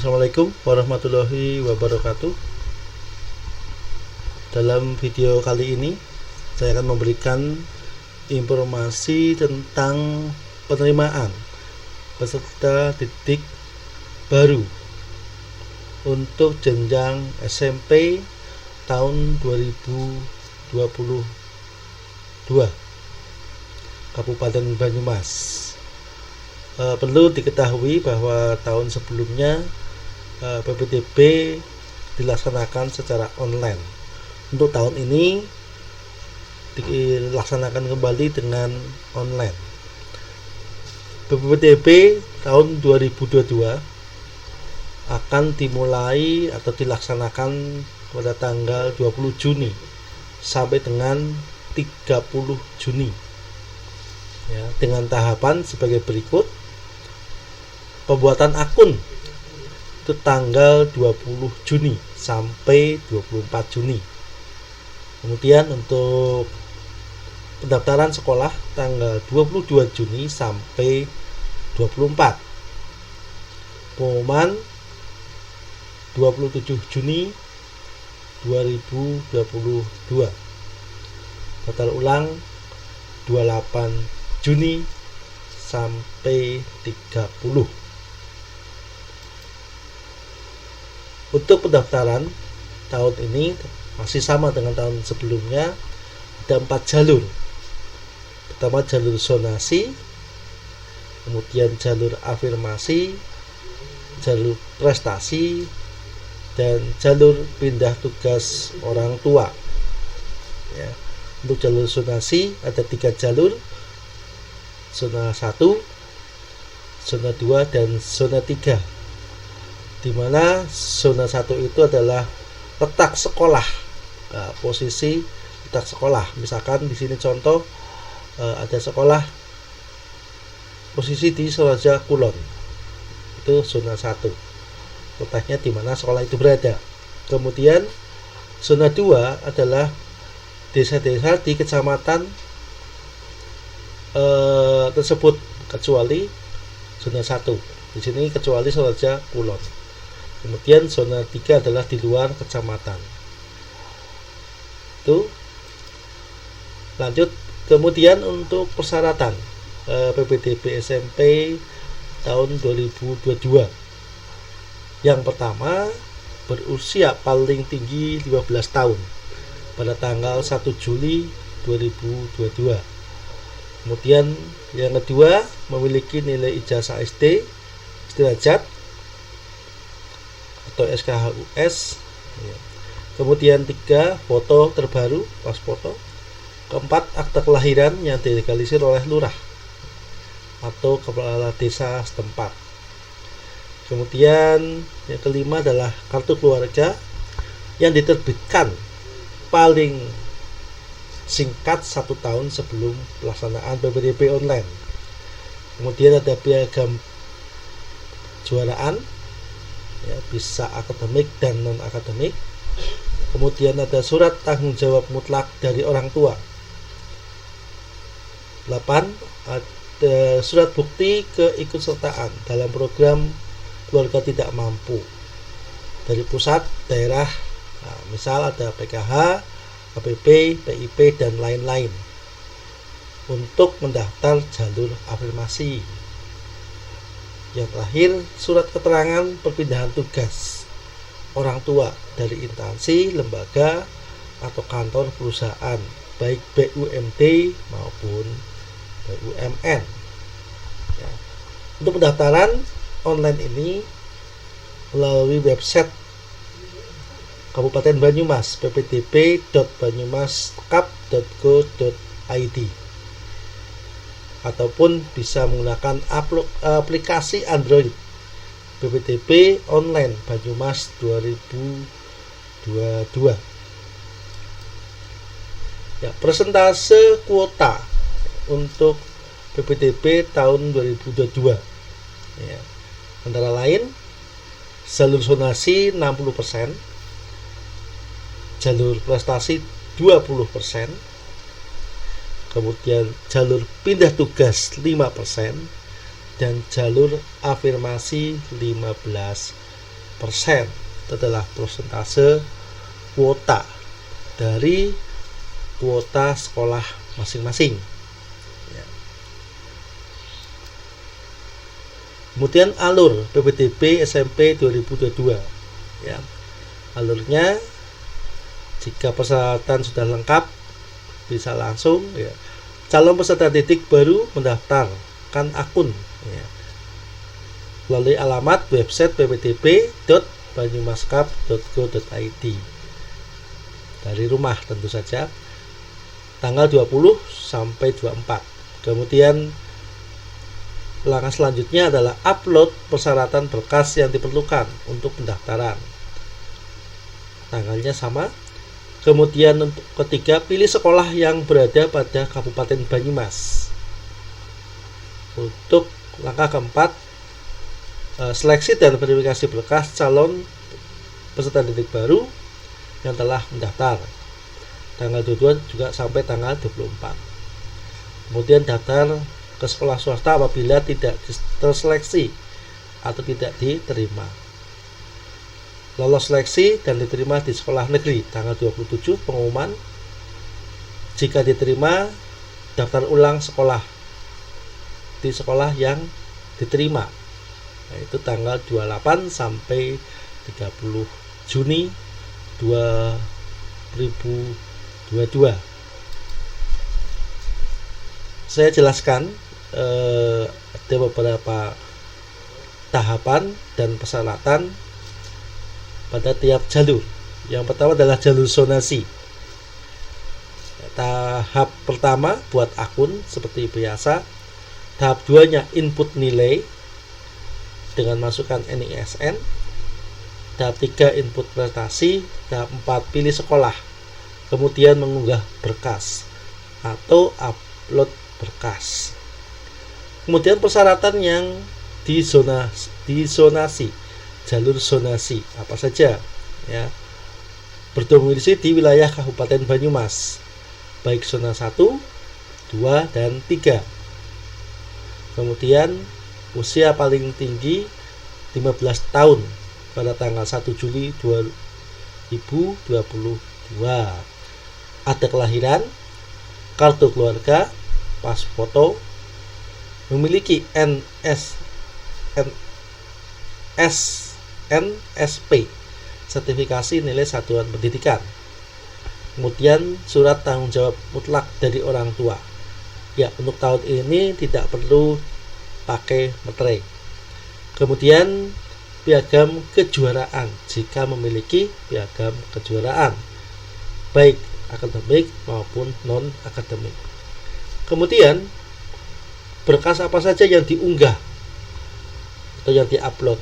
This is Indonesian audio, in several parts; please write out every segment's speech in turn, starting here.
Assalamualaikum warahmatullahi wabarakatuh. Dalam video kali ini saya akan memberikan informasi tentang penerimaan peserta didik baru untuk jenjang SMP tahun 2022 Kabupaten Banyumas. Perlu diketahui bahwa tahun sebelumnya PPDB dilaksanakan secara online. Untuk tahun ini dilaksanakan kembali dengan online. PPDB tahun 2022 akan dimulai atau dilaksanakan pada tanggal 20 Juni sampai dengan 30 Juni ya, dengan tahapan sebagai berikut. Pembuatan akun itu tanggal 20 Juni sampai 24 Juni. Kemudian untuk pendaftaran sekolah tanggal 22 Juni sampai 24. Pengumuman 27 Juni 2022. Total ulang 28 Juni sampai 30. Untuk pendaftaran tahun ini masih sama dengan tahun sebelumnya, ada 4 jalur. Pertama jalur zonasi, kemudian jalur afirmasi, jalur prestasi, dan jalur pindah tugas orang tua ya. Untuk jalur zonasi ada 3 jalur, zona 1, zona 2, dan zona 3, di mana zona 1 itu adalah letak sekolah. Nah, posisi letak sekolah, misalkan di sini contoh ada sekolah posisi di Soraja Kulon, itu zona 1, letaknya di mana sekolah itu berada. Kemudian zona 2 adalah desa-desa di kecamatan tersebut kecuali zona 1. Di sini kecuali Soraja Kulon. Kemudian zona 3 adalah di luar kecamatan. Itu. Lanjut, kemudian untuk persyaratan PPDB SMP tahun 2022. Yang pertama, berusia paling tinggi 15 tahun pada tanggal 1 Juli 2022. Kemudian yang kedua, memiliki nilai ijazah SD sederajat atau SKHUS. Kemudian 3, foto terbaru pas foto. Keempat, akte kelahiran yang dilegalisir oleh lurah atau kepala desa setempat. Kemudian yang kelima adalah kartu keluarga yang diterbitkan paling singkat 1 tahun sebelum pelaksanaan PPDB online. Kemudian ada piagam juaraan ya, bisa akademik dan non akademik. Kemudian ada surat tanggung jawab mutlak dari orang tua. 8, ada surat bukti keikutsertaan dalam program keluarga tidak mampu dari pusat, daerah, nah, misal ada PKH, KPP, PIP, dan lain-lain, untuk mendaftar jalur afirmasi. Yang terakhir, surat keterangan perpindahan tugas orang tua dari instansi, lembaga, atau kantor perusahaan, baik BUMD maupun BUMN ya. Untuk pendaftaran online ini melalui website Kabupaten Banyumas, ppdb.banyumaskap.go.id, ataupun bisa menggunakan aplikasi Android PPDB online Banyumas 2022 ya. Persentase kuota untuk PPDB tahun 2022 ya, antara lain jalur zonasi 60%, jalur prestasi 20%, kemudian jalur pindah tugas 5%, dan jalur afirmasi 15%. Itu adalah persentase kuota dari kuota sekolah masing-masing. Ya. Kemudian alur PPDB SMP 2022. Ya. Alurnya, jika persyaratan sudah lengkap, bisa langsung ya. Calon peserta didik baru mendaftarkan akun ya, melalui alamat website ppdb.banyumaskap.go.id dari rumah tentu saja, tanggal 20 sampai 24. Kemudian langkah selanjutnya adalah upload persyaratan berkas yang diperlukan untuk pendaftaran. Tanggalnya sama. Kemudian untuk ketiga, pilih sekolah yang berada pada Kabupaten Banyumas. Untuk langkah keempat, seleksi dan verifikasi berkas calon peserta didik baru yang telah mendaftar. Tanggal 22 juga sampai tanggal 24. Kemudian daftar ke sekolah swasta apabila tidak terseleksi atau tidak diterima. Lolos seleksi dan diterima di sekolah negeri, tanggal 27 pengumuman. Jika diterima, daftar ulang sekolah di sekolah yang diterima, yaitu tanggal 28 sampai 30 Juni 2022. Saya jelaskan ada beberapa tahapan dan persyaratan pada tiap jalur. Yang pertama adalah jalur zonasi. Tahap pertama buat akun seperti biasa. Tahap 2-nya input nilai dengan masukkan NISN. Tahap 3 input prestasi. Tahap 4 pilih sekolah. Kemudian mengunggah berkas atau upload berkas. Kemudian persyaratan yang disonasi, jalur zonasi apa saja ya, berdomisili di wilayah Kabupaten Banyumas, baik zona 1, 2, dan 3. Kemudian usia paling tinggi 15 tahun pada tanggal 1 Juli 2022. Ada kelahiran, kartu keluarga, pas foto, memiliki NSP, sertifikasi nilai satuan pendidikan. Kemudian surat tanggung jawab mutlak dari orang tua. Ya, untuk tahun ini tidak perlu pakai materai. Kemudian piagam kejuaraan jika memiliki piagam kejuaraan, baik akademik maupun non akademik. Kemudian berkas apa saja yang diunggah atau yang diupload.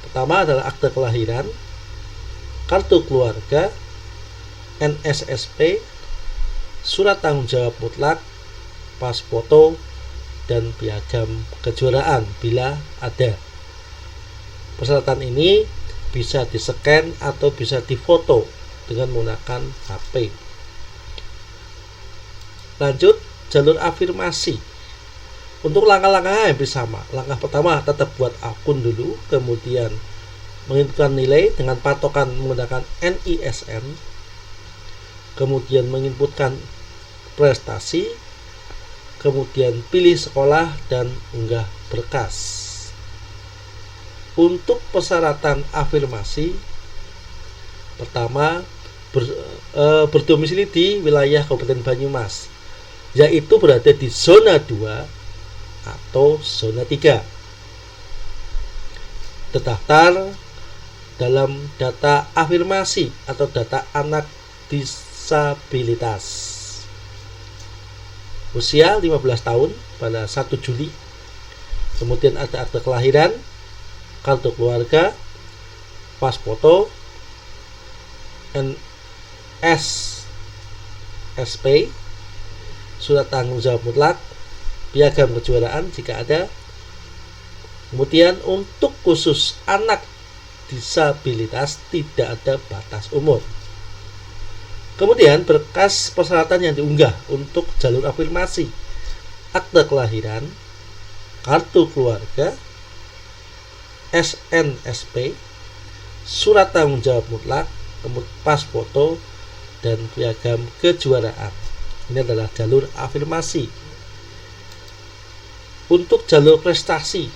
Pertama adalah akte kelahiran, kartu keluarga, NSSP, surat tanggung jawab mutlak, pas foto, dan piagam kejuaraan bila ada. Persyaratan ini bisa di-scan atau bisa difoto dengan menggunakan HP. Lanjut, jalur afirmasi. Untuk langkah-langkahnya hampir sama. Langkah pertama tetap buat akun dulu, kemudian menginputkan nilai dengan patokan menggunakan NISN, kemudian menginputkan prestasi, kemudian pilih sekolah dan unggah berkas. Untuk persyaratan afirmasi, pertama berdomisili di wilayah Kabupaten Banyumas, yaitu berada di zona 2 atau zona 3. Terdaftar dalam data afirmasi atau data anak disabilitas. Usia 15 tahun pada 1 Juli. Kemudian ada akte kelahiran, kartu keluarga, pas foto, NSSP, surat tanggung jawab mutlak, piagam kejuaraan jika ada. Kemudian untuk khusus anak disabilitas tidak ada batas umur. Kemudian berkas persyaratan yang diunggah untuk jalur afirmasi: akte kelahiran, kartu keluarga, SNSP, surat tanggung jawab mutlak, pas foto, dan piagam kejuaraan. Ini adalah jalur afirmasi. Untuk jalur prestasi,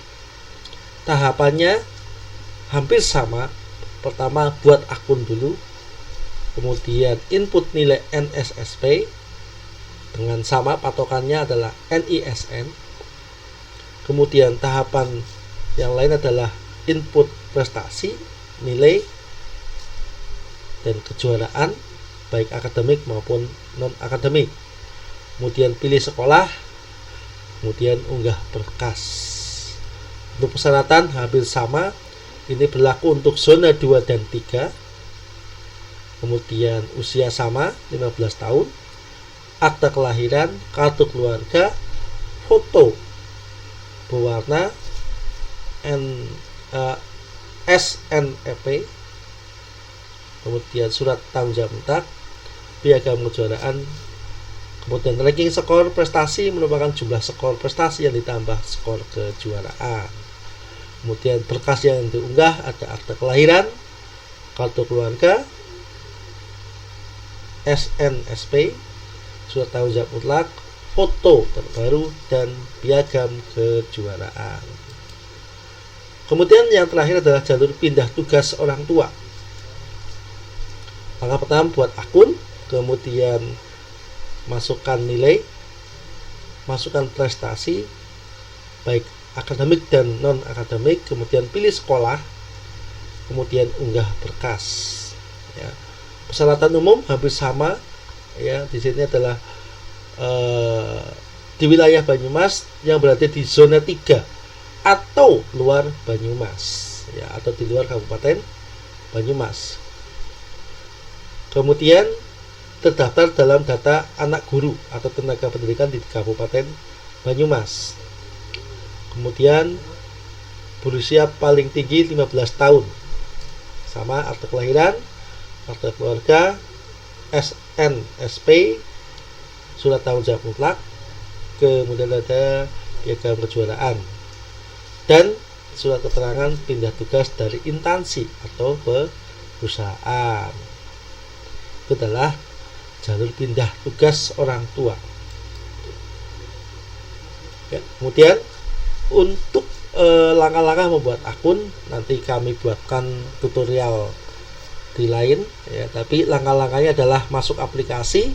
tahapannya hampir sama. Pertama, buat akun dulu, kemudian input nilai NSSP dengan sama, patokannya adalah NISN. Kemudian tahapan yang lain adalah input prestasi, nilai, dan kejuaraan baik akademik maupun non akademik. Kemudian pilih sekolah, kemudian unggah berkas. Untuk persyaratan hampir sama. Ini berlaku untuk zona 2 dan 3. Kemudian usia sama, 15 tahun. Akta kelahiran, kartu keluarga, foto berwarna SNEP, kemudian surat tanggung jawab mutlak, piagam kejuaraan, kemudian ranking skor prestasi merupakan jumlah skor prestasi yang ditambah skor kejuaraan. Kemudian berkas yang diunggah ada akta kelahiran, kartu keluarga, SNSP, surat tanggung jawab mutlak, foto terbaru, dan piagam kejuaraan. Kemudian yang terakhir adalah jalur pindah tugas orang tua. Langkah pertama, buat akun, kemudian masukkan nilai, masukkan prestasi baik akademik dan non akademik, kemudian pilih sekolah, kemudian unggah berkas. Ya. Persyaratan umum hampir sama. Ya, di sini adalah di wilayah Banyumas yang berada di zona 3 atau luar Banyumas, ya, atau di luar Kabupaten Banyumas. Kemudian terdaftar dalam data anak guru atau tenaga pendidikan di Kabupaten Banyumas. Kemudian berusia paling tinggi 15 tahun. Sama akta kelahiran, akta keluarga, SNSP, surat tanggung jawab mutlak, kemudian ada piagam kejuaraan, dan surat keterangan pindah tugas dari instansi atau perusahaan. Itu adalah jalur pindah tugas orang tua. Ya, kemudian untuk langkah-langkah membuat akun nanti kami buatkan tutorial di lain, ya, tapi langkah-langkahnya adalah masuk aplikasi,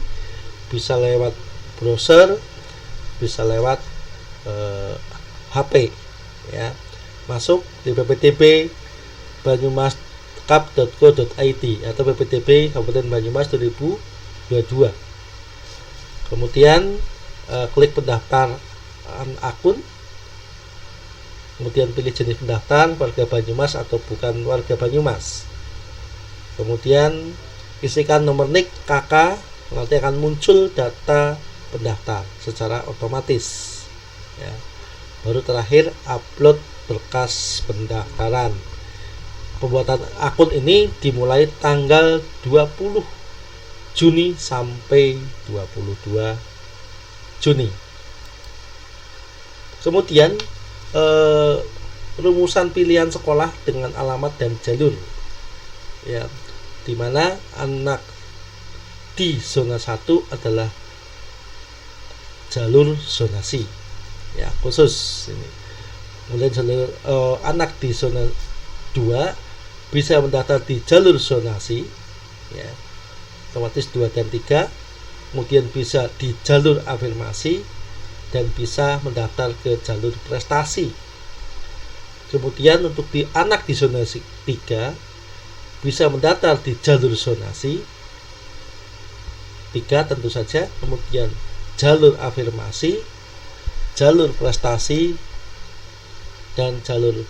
bisa lewat browser, bisa lewat HP, ya. Masuk di pptb banyumas.kap.go.id atau pptb Kabupaten Banyumas 2022. Kemudian klik pendaftaran akun, kemudian pilih jenis pendaftaran, warga Banyumas atau bukan warga Banyumas. Kemudian isikan nomor NIK KK, nanti akan muncul data pendaftar secara otomatis, ya. Baru terakhir upload berkas pendaftaran. Pembuatan akun ini dimulai tanggal 20 Juni sampai 22 Juni. Kemudian rumusan pilihan sekolah dengan alamat dan jalur, ya, dimana anak di zona 1 adalah jalur zonasi, ya, khusus ini. Kemudian jalur anak di zona 2 bisa mendaftar di jalur zonasi, ya, otomatis 2 dan 3. Kemudian bisa di jalur afirmasi dan bisa mendaftar ke jalur prestasi. Kemudian untuk di anak di zona 3 bisa mendaftar di jalur zonasi 3 tentu saja, kemudian jalur afirmasi, jalur prestasi, dan jalur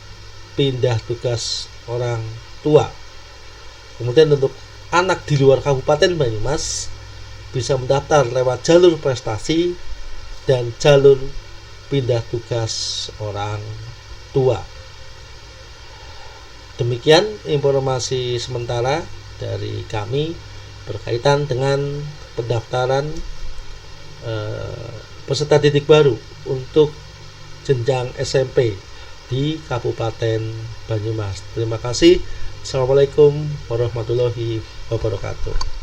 pindah tugas orang tua. Kemudian untuk anak di luar Kabupaten Banyumas bisa mendaftar lewat jalur prestasi dan jalur pindah tugas orang tua. Demikian informasi sementara dari kami berkaitan dengan pendaftaran peserta didik baru untuk jenjang SMP di Kabupaten Banyumas. Terima kasih. Assalamualaikum warahmatullahi wabarakatuh.